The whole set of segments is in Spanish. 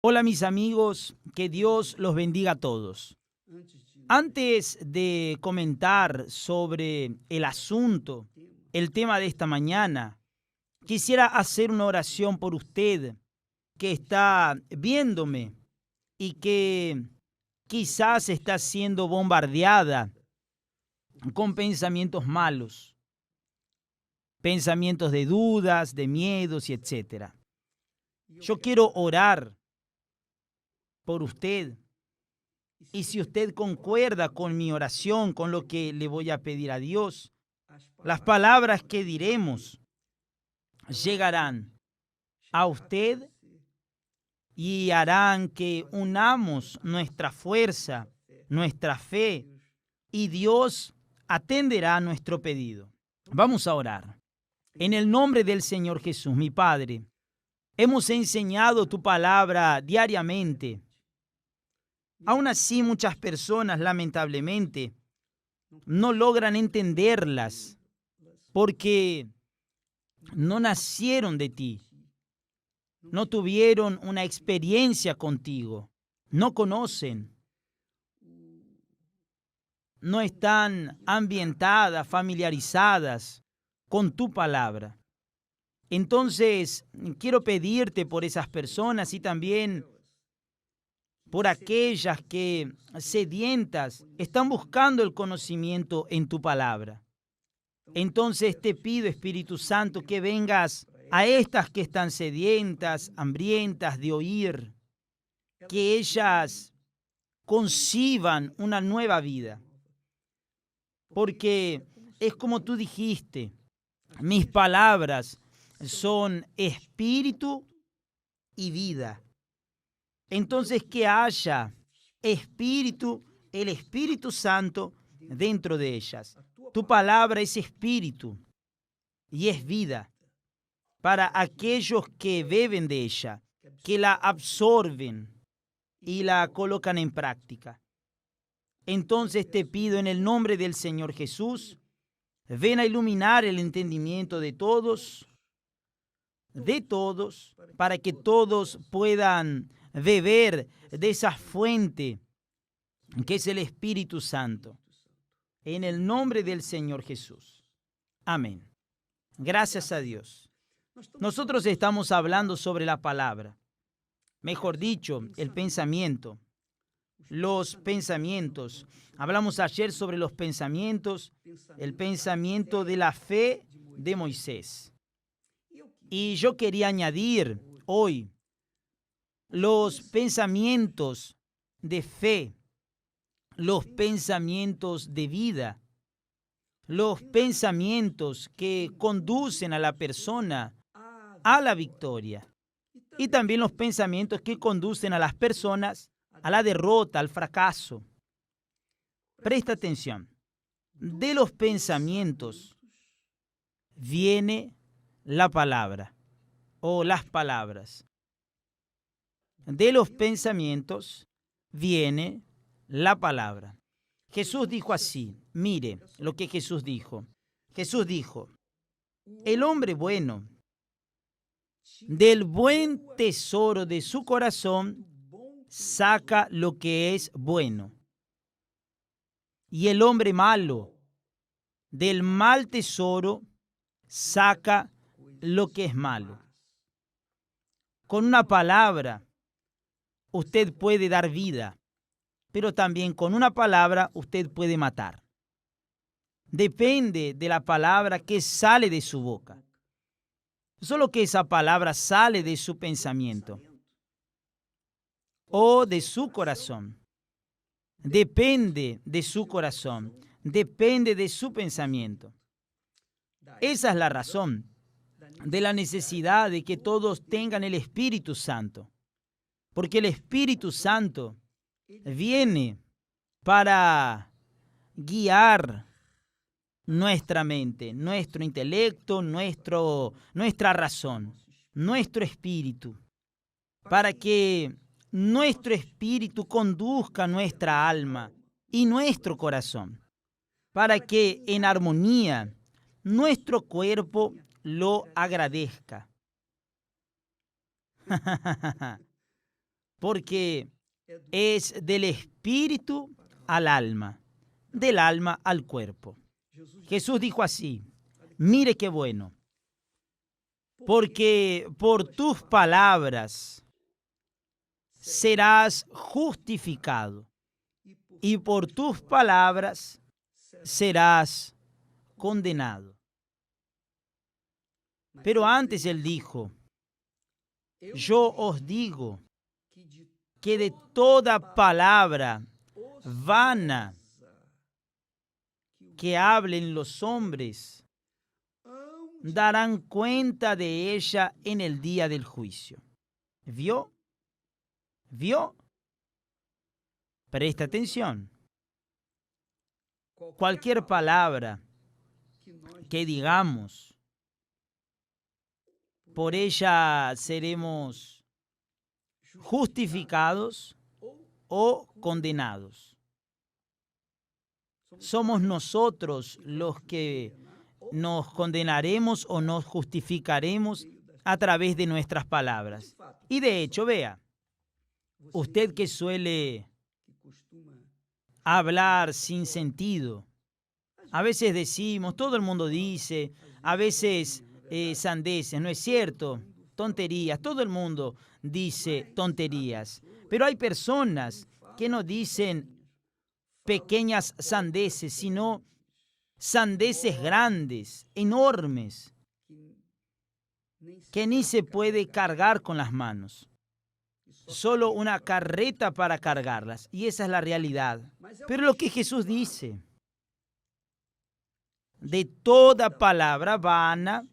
Hola mis amigos, que Dios los bendiga a todos. Antes de comentar sobre el asunto, el tema de esta mañana, quisiera hacer una oración por usted que está viéndome y que quizás está siendo bombardeada con pensamientos malos, pensamientos de dudas, de miedos y etcétera. Yo quiero orar por usted. Y si usted concuerda con mi oración, con lo que le voy a pedir a Dios, las palabras que diremos llegarán a usted y harán que unamos nuestra fuerza, nuestra fe, y Dios atenderá nuestro pedido. Vamos a orar. En el nombre del Señor Jesús, mi Padre, hemos enseñado tu palabra diariamente. Aún así, muchas personas, lamentablemente, no logran entenderlas porque no nacieron de ti, no tuvieron una experiencia contigo, no conocen, no están ambientadas, familiarizadas con tu palabra. Entonces, quiero pedirte por esas personas y también por aquellas que sedientas están buscando el conocimiento en tu palabra. Entonces te pido, Espíritu Santo, que vengas a estas que están sedientas, hambrientas de oír, que ellas conciban una nueva vida. Porque es como tú dijiste, mis palabras son espíritu y vida. Entonces que haya espíritu, el Espíritu Santo dentro de ellas. Tu palabra es espíritu y es vida para aquellos que beben de ella, que la absorben y la colocan en práctica. Entonces te pido en el nombre del Señor Jesús, ven a iluminar el entendimiento de todos, para que todos puedan beber de esa fuente que es el Espíritu Santo. En el nombre del Señor Jesús. Amén. Gracias a Dios. Nosotros estamos hablando sobre la palabra. Mejor dicho, el pensamiento. Los pensamientos. Hablamos ayer sobre los pensamientos, el pensamiento de la fe de Moisés. Y yo quería añadir hoy los pensamientos de fe, los pensamientos de vida, los pensamientos que conducen a la persona a la victoria y también los pensamientos que conducen a las personas a la derrota, al fracaso. Presta atención. De los pensamientos viene la palabra o las palabras. De los pensamientos viene la palabra. Jesús dijo así, mire lo que Jesús dijo. Jesús dijo, el hombre bueno, del buen tesoro de su corazón, saca lo que es bueno. Y el hombre malo, del mal tesoro, saca lo que es malo. Con una palabra, usted puede dar vida, pero también con una palabra usted puede matar. Depende de la palabra que sale de su boca. Solo que esa palabra sale de su pensamiento o de su corazón. Depende de su corazón, depende de su pensamiento. Esa es la razón de la necesidad de que todos tengan el Espíritu Santo. Porque el Espíritu Santo viene para guiar nuestra mente, nuestro intelecto, nuestra razón, nuestro espíritu, para que nuestro espíritu conduzca nuestra alma y nuestro corazón, para que en armonía nuestro cuerpo lo agradezca. porque es del espíritu al alma, del alma al cuerpo. Jesús dijo así, mire qué bueno, porque por tus palabras serás justificado y por tus palabras serás condenado. Pero antes él dijo, yo os digo que de toda palabra vana que hablen los hombres, darán cuenta de ella en el día del juicio. ¿Vio? ¿Vio? Presta atención. Cualquier palabra que digamos, por ella seremos justificados o condenados. Somos nosotros los que nos condenaremos o nos justificaremos a través de nuestras palabras. Y de hecho, vea, usted que suele hablar sin sentido, a veces decimos, todo el mundo dice, a veces sandeces, ¿no es cierto? Tonterías, todo el mundo dice tonterías, pero hay personas que no dicen pequeñas sandeces, sino sandeces grandes, enormes, que ni se puede cargar con las manos. Solo una carreta para cargarlas, y esa es la realidad. Pero lo que Jesús dice, de toda palabra vana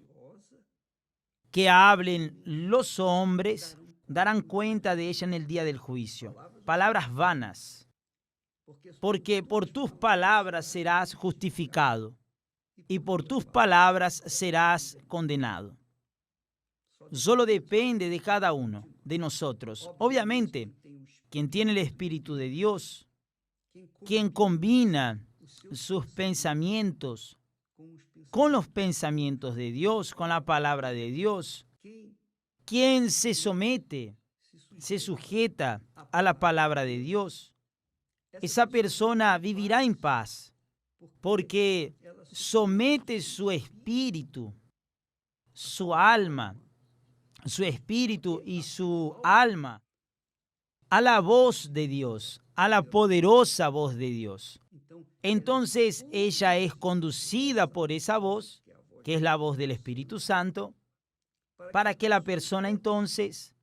que hablen los hombres, darán cuenta de ella en el día del juicio. Palabras vanas. Porque por tus palabras serás justificado y por tus palabras serás condenado. Solo depende de cada uno de nosotros. Obviamente, quien tiene el Espíritu de Dios, quien combina sus pensamientos con los pensamientos de Dios, con la palabra de Dios, quien se somete, se sujeta a la palabra de Dios, esa persona vivirá en paz, porque somete su espíritu, su alma, su espíritu y su alma a la voz de Dios, a la poderosa voz de Dios. Entonces ella es conducida por esa voz, que es la voz del Espíritu Santo, para que la persona entonces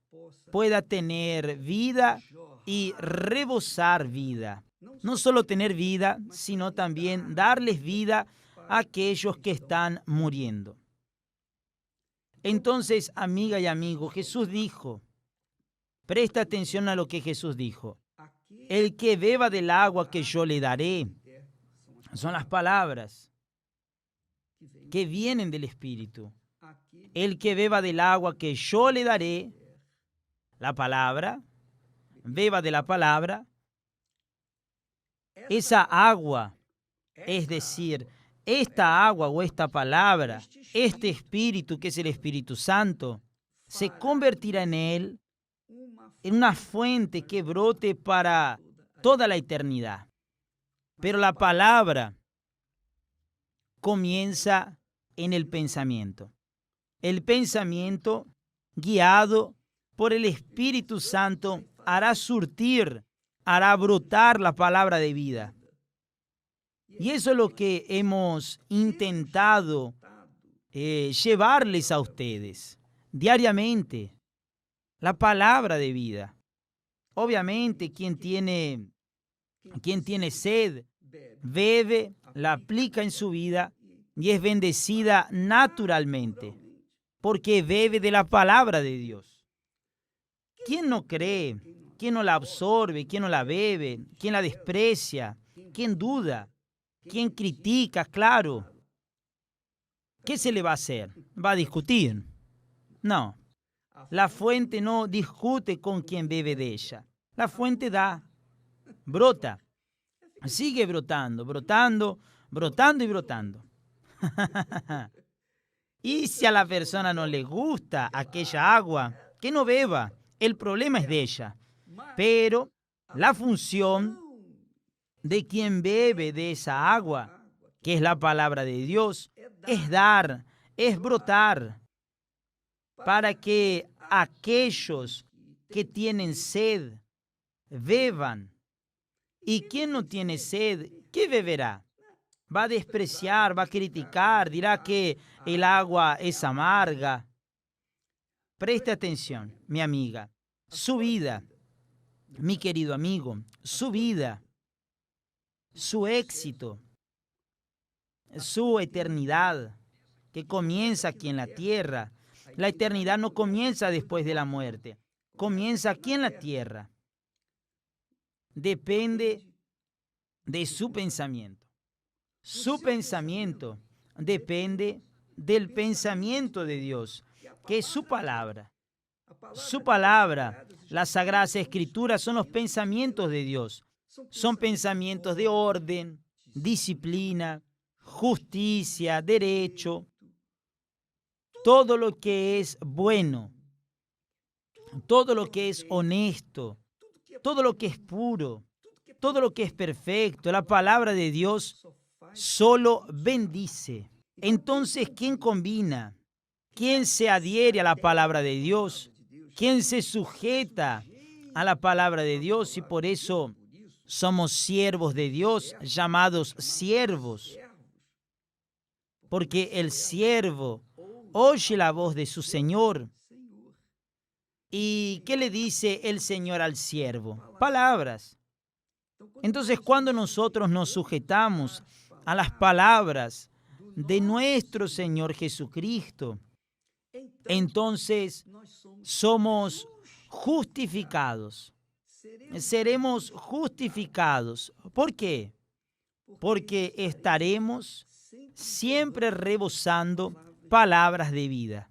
pueda tener vida y rebosar vida. No solo tener vida, sino también darles vida a aquellos que están muriendo. Entonces, amiga y amigo, Jesús dijo, presta atención a lo que Jesús dijo. El que beba del agua que yo le daré, son las palabras que vienen del Espíritu. El que beba del agua que yo le daré, la palabra, beba de la palabra, esa agua, es decir, esta agua o esta palabra, este Espíritu que es el Espíritu Santo, se convertirá en él en una fuente que brote para toda la eternidad. Pero la palabra comienza en el pensamiento. El pensamiento, guiado por el Espíritu Santo, hará surtir, hará brotar la palabra de vida. Y eso es lo que hemos intentado llevarles a ustedes diariamente, la palabra de vida. Obviamente, quien tiene sed, bebe, la aplica en su vida y es bendecida naturalmente, porque bebe de la palabra de Dios. ¿Quién no cree? ¿Quién no la absorbe? ¿Quién no la bebe? ¿Quién la desprecia? ¿Quién duda? ¿Quién critica? Claro. ¿Qué se le va a hacer? ¿Va a discutir? No. La fuente no discute con quien bebe de ella. La fuente da, brota, sigue brotando, brotando, brotando y brotando. Y si a la persona no le gusta aquella agua, que no beba. El problema es de ella. Pero la función de quien bebe de esa agua, que es la palabra de Dios, es dar, es brotar, para que aquellos que tienen sed beban. ¿Y quien no tiene sed, qué beberá? Va a despreciar, va a criticar, dirá que el agua es amarga. Preste atención, mi amiga. Su vida, mi querido amigo, su vida, su éxito, su eternidad, que comienza aquí en la tierra. La eternidad no comienza después de la muerte, comienza aquí en la tierra. Depende de su pensamiento. Su pensamiento depende del pensamiento de Dios, que es su palabra. Su palabra, las Sagradas Escrituras son los pensamientos de Dios. Son pensamientos de orden, disciplina, justicia, derecho, todo lo que es bueno, todo lo que es honesto, todo lo que es puro, todo lo que es perfecto. La palabra de Dios solo bendice. Entonces, ¿quién combina? ¿Quién se adhiere a la palabra de Dios? ¿Quién se sujeta a la palabra de Dios? Y por eso somos siervos de Dios, llamados siervos. Porque el siervo oye la voz de su Señor. ¿Y qué le dice el Señor al siervo? Palabras. Entonces, cuando nosotros nos sujetamos a las palabras de nuestro Señor Jesucristo, entonces somos justificados. Seremos justificados. ¿Por qué? Porque estaremos siempre rebosando palabras de vida.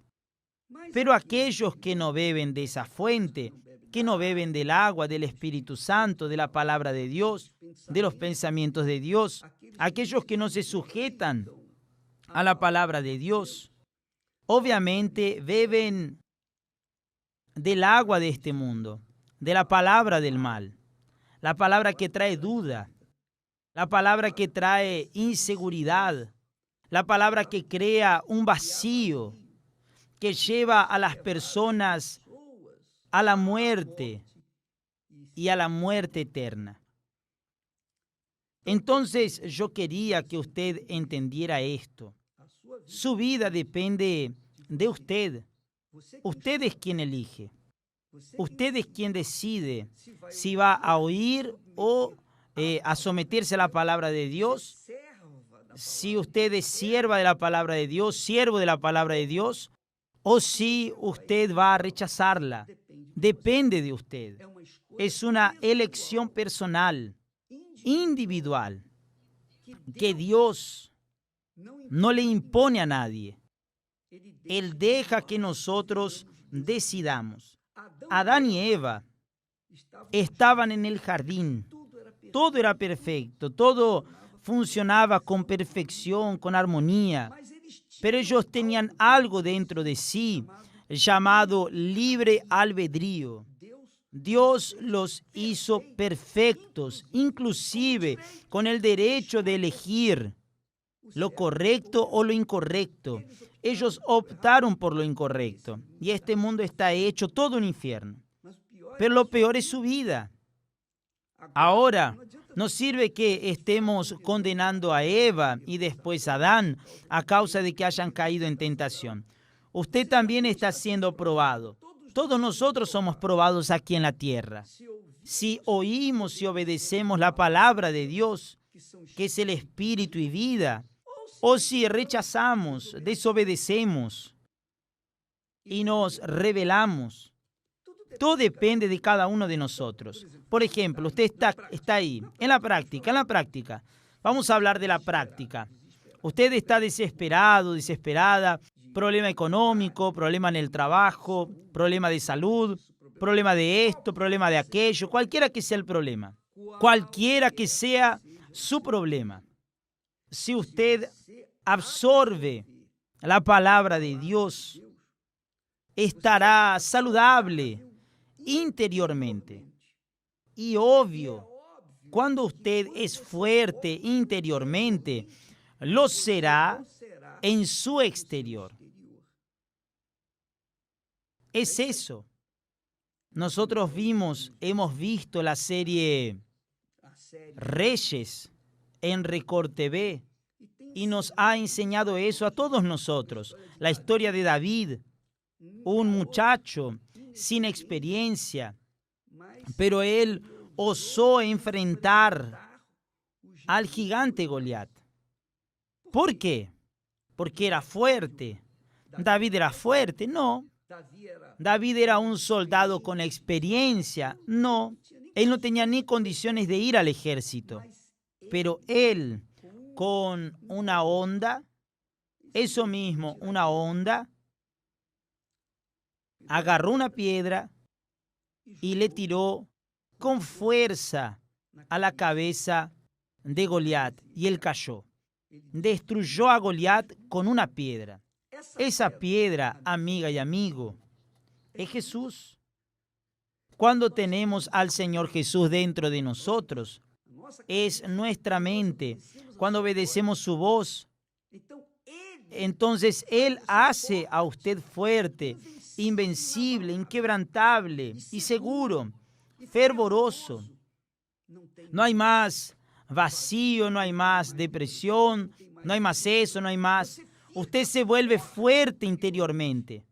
Pero aquellos que no beben de esa fuente, que no beben del agua, del Espíritu Santo, de la palabra de Dios, de los pensamientos de Dios, aquellos que no se sujetan a la palabra de Dios, obviamente beben del agua de este mundo, de la palabra del mal, la palabra que trae duda, la palabra que trae inseguridad, la palabra que crea un vacío, que lleva a las personas a la muerte y a la muerte eterna. Entonces yo quería que usted entendiera esto. Su vida depende de usted. Usted es quien elige. Usted es quien decide si va a oír o a someterse a la palabra de Dios. Si usted es sierva de la palabra de Dios, siervo de la palabra de Dios, o si usted va a rechazarla. Depende de usted. Es una elección personal, individual, que Dios no le impone a nadie. Él deja que nosotros decidamos. Adán y Eva estaban en el jardín. Todo era perfecto, todo funcionaba con perfección, con armonía. Pero ellos tenían algo dentro de sí llamado libre albedrío. Dios los hizo perfectos, inclusive con el derecho de elegir lo correcto o lo incorrecto. Ellos optaron por lo incorrecto y este mundo está hecho todo un infierno. Pero lo peor es su vida. Ahora, no sirve que estemos condenando a Eva y después a Adán a causa de que hayan caído en tentación. Usted también está siendo probado. Todos nosotros somos probados aquí en la tierra. Si oímos y obedecemos la palabra de Dios, que es el espíritu y vida, o si rechazamos, desobedecemos y nos rebelamos, todo depende de cada uno de nosotros. Por ejemplo, usted está ahí, en la práctica. Vamos a hablar de la práctica. Usted está desesperado, desesperada, problema económico, problema en el trabajo, problema de salud, problema de esto, problema de aquello, cualquiera que sea el problema, cualquiera que sea su problema. Si usted absorbe la palabra de Dios, estará saludable interiormente. Y obvio, cuando usted es fuerte interiormente, lo será en su exterior. Es eso. Nosotros hemos visto la serie Reyes en Record TV y nos ha enseñado eso a todos nosotros. La historia de David, un muchacho sin experiencia, pero él osó enfrentar al gigante Goliat. ¿Por qué? Porque era fuerte. David era fuerte, no. David era un soldado con experiencia, no. Él no tenía ni condiciones de ir al ejército. Pero él, con una honda, eso mismo, una honda, agarró una piedra y le tiró con fuerza a la cabeza de Goliat y él cayó. Destruyó a Goliat con una piedra. Esa piedra, amiga y amigo, es Jesús. Cuando tenemos al Señor Jesús dentro de nosotros, es nuestra mente. Cuando obedecemos su voz, entonces Él hace a usted fuerte, invencible, inquebrantable y seguro, fervoroso. No hay más vacío, no hay más depresión, no hay más eso, no hay más. Usted se vuelve fuerte interiormente,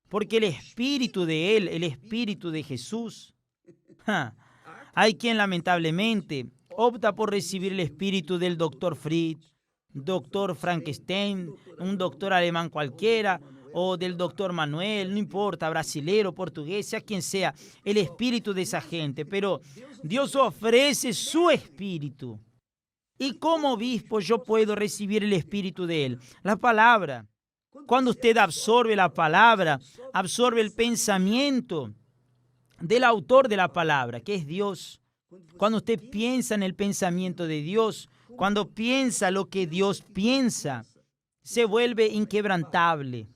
porque el espíritu de Él, el espíritu de Jesús, hay quien lamentablemente opta por recibir el espíritu del doctor Fried, doctor Frankenstein, un doctor alemán cualquiera, o del doctor Manuel, no importa, brasilero, portugués, sea quien sea, el espíritu de esa gente. Pero Dios ofrece su espíritu. ¿Y como obispo yo puedo recibir el espíritu de Él? La palabra. Cuando usted absorbe la palabra, absorbe el pensamiento del autor de la palabra, que es Dios. Cuando usted piensa en el pensamiento de Dios, cuando piensa lo que Dios piensa, se vuelve inquebrantable.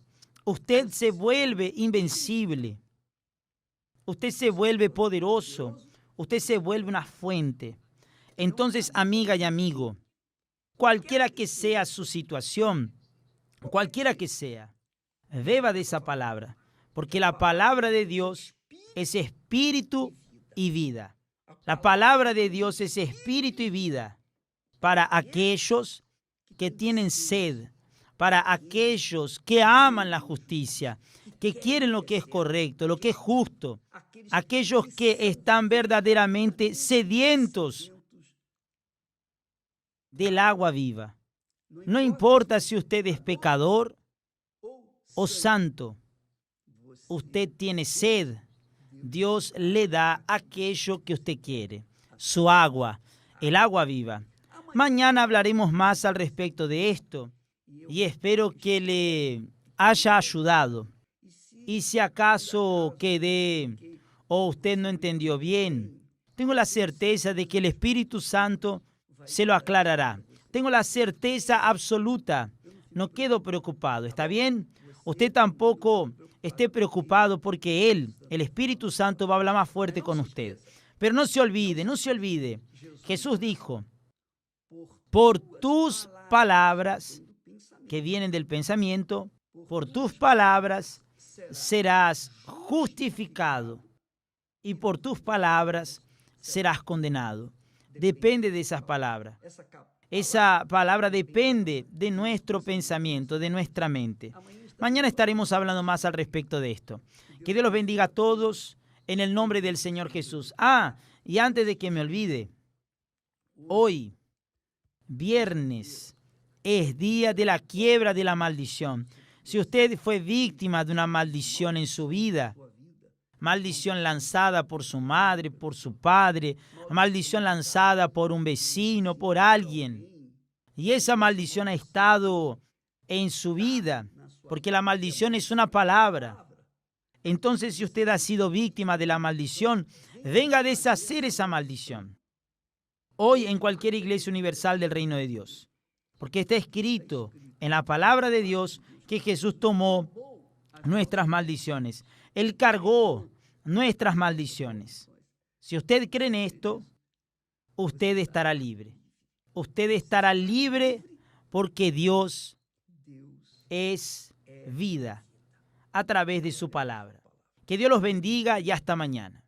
Usted se vuelve invencible. Usted se vuelve poderoso. Usted se vuelve una fuente. Entonces, amiga y amigo, cualquiera que sea su situación, cualquiera que sea, beba de esa palabra, porque la palabra de Dios es espíritu y vida. La palabra de Dios es espíritu y vida para aquellos que tienen sed, para aquellos que aman la justicia, que quieren lo que es correcto, lo que es justo, aquellos que están verdaderamente sedientos del agua viva. No importa si usted es pecador o santo, usted tiene sed. Dios le da aquello que usted quiere, su agua, el agua viva. Mañana hablaremos más al respecto de esto y espero que le haya ayudado. Y si acaso quedé o usted no entendió bien, tengo la certeza de que el Espíritu Santo se lo aclarará. Tengo la certeza absoluta. No quedo preocupado, ¿está bien? Usted tampoco esté preocupado porque Él, el Espíritu Santo, va a hablar más fuerte con usted. Pero no se olvide. Jesús dijo, por tus palabras que vienen del pensamiento, por tus palabras serás justificado y por tus palabras serás condenado. Depende de esas palabras. Esa palabra depende de nuestro pensamiento, de nuestra mente. Mañana estaremos hablando más al respecto de esto. Que Dios los bendiga a todos en el nombre del Señor Jesús. Y antes de que me olvide, hoy, viernes, es día de la quiebra de la maldición. Si usted fue víctima de una maldición en su vida, maldición lanzada por su madre, por su padre, maldición lanzada por un vecino, por alguien, y esa maldición ha estado en su vida, porque la maldición es una palabra. Entonces, si usted ha sido víctima de la maldición, venga a deshacer esa maldición. Hoy en cualquier iglesia universal del reino de Dios. Porque está escrito en la palabra de Dios que Jesús tomó nuestras maldiciones. Él cargó nuestras maldiciones. Si usted cree en esto, usted estará libre. Usted estará libre porque Dios es vida a través de su palabra. Que Dios los bendiga y hasta mañana.